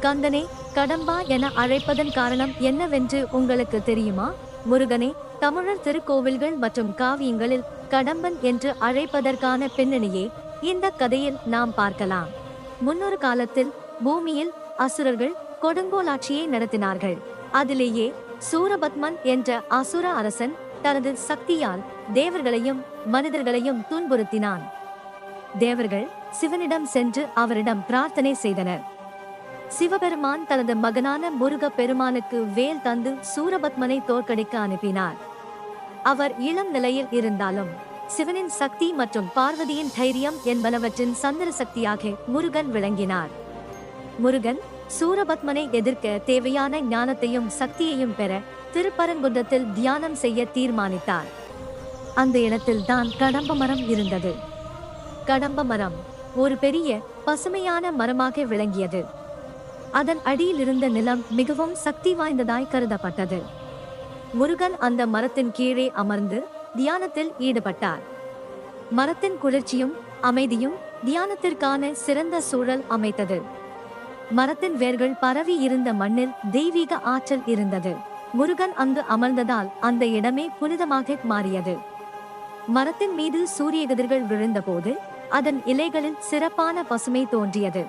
கந்தனே, கடம்பா என அழைப்பதன் காரணம் என்னவென்று உங்களுக்கு தெரியுமா? முருகனை தமிழர் திருக்கோவில்கள் மற்றும் காவியங்களில் கடம்பன் என்று அழைப்பதற்கான பின்னணியே இந்த கதையில் நாம் பார்க்கலாம். முன்னொரு காலத்தில் பூமியில் அசுரர்கள் கொடுங்கோலாட்சியை நடத்தினார்கள். அதிலேயே சூரபத்மன் என்ற அசுர அரசன் தனது சக்தியால் தேவர்களையும் மனிதர்களையும் துன்புறுத்தினான். தேவர்கள் சிவனிடம் சென்று அவரிடம் பிரார்த்தனை செய்தனர். சிவபெருமான் தனது மகனான முருக பெருமானுக்கு வேல் தந்து சூரபத்மனை தோற்கடிக்க அனுப்பினார். அவர் இளம் நிலையில் இருந்தாலும் சிவனின் சக்தி மற்றும் பார்வதியின் தைரியம் என்பனவற்றின் சந்திர சக்தியாக முருகன் விளங்கினார். முருகன் சூரபத்மனை எதிர்க்க தேவையான ஞானத்தையும் சக்தியையும் பெற திருப்பரங்குன்றத்தில் தியானம் செய்ய தீர்மானித்தார். அந்த இடத்தில் தான் கடம்ப மரம் இருந்தது. கடம்ப மரம் ஒரு பெரிய பசுமையான மரமாக விளங்கியது. அதன் அடியில் இருந்த நிலம் மிகவும் சக்தி வாய்ந்ததாய் கருதப்பட்டது. முருகன் அந்த மரத்தின் கீழே அமர்ந்து தியானத்தில் ஈடுபட்டார். மரத்தின் குளிர்ச்சியும் அமைதியும் தியானத்திற்கான சிறந்த சூழல் அமைத்தது. மரத்தின் வேர்கள் பரவி இருந்த மண்ணில் தெய்வீக ஆற்றல் இருந்தது. முருகன் அங்கு அமர்ந்ததால் அந்த இடமே புனிதமாக மாறியது. மரத்தின் மீது சூரிய கதிர்கள் விழுந்தபோது அதன் இலைகளில் சிறப்பான பசுமை தோன்றியது.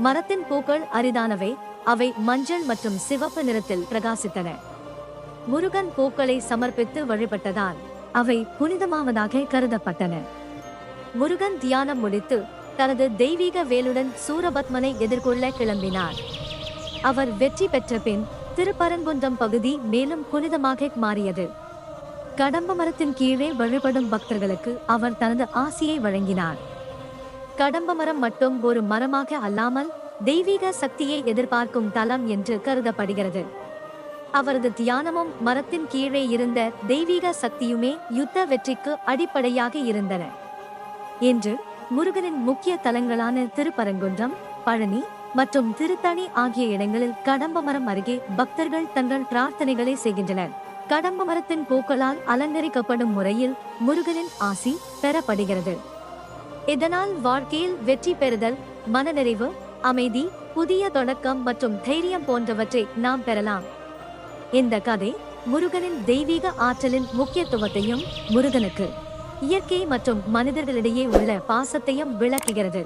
மரத்தின் பூக்கள் அரிதானவை. அவை மஞ்சள் மற்றும் சிவப்பு நிறத்தில் பிரகாசித்தன. முருகன் பூக்களை சமர்ப்பித்து வழிபட்டதால் அவை புனிதமாவதாக கருதப்பட்டன. முருகன் தியானம் முடித்து தனது தெய்வீக வேலுடன் சூரபத்மனை எதிர்கொள்ள கிளம்பினார். அவர் வெற்றி பெற்ற பின் திருப்பரங்குன்றம் பகுதி மேலும் புனிதமாக மாறியது. கடம்ப மரத்தின் கீழே வழிபடும் பக்தர்களுக்கு அவர் தனது ஆசியை வழங்கினார். கடம்ப மரம் மட்டும் ஒரு மரமாக அல்லாமல் தெய்வீக சக்தியை எதிர்பார்க்கும் தலம் என்று கருதப்படுகிறது. அவரது தியானமும் மரத்தின் கீழே இருந்த தெய்வீக சக்தியுமே யுத்த வெற்றிக்கு அடிப்படையாக இருந்தன. இன்று முருகனின் முக்கிய தலங்களான திருப்பரங்குன்றம், பழனி மற்றும் திருத்தணி ஆகிய இடங்களில் கடம்ப மரம் அருகே பக்தர்கள் தங்கள் பிரார்த்தனைகளை செய்கின்றனர். கடம்ப மரத்தின் பூக்களால் அலங்கரிக்கப்படும் முறையில் முருகனின் ஆசி பெறப்படுகிறது. இதனால் வாழ்க்கையில் வெற்றி பெறுதல், மனநிறைவு, அமைதி, புதிய தொடக்கம் மற்றும் தைரியம் போன்றவற்றை நாம் பெறலாம். இந்த கதை முருகனின் தெய்வீக ஆற்றலின் முக்கியத்துவத்தையும் முருகனுக்கு இயற்கை மற்றும் மனிதர்களிடையே உள்ள பாசத்தையும் விளக்குகிறது.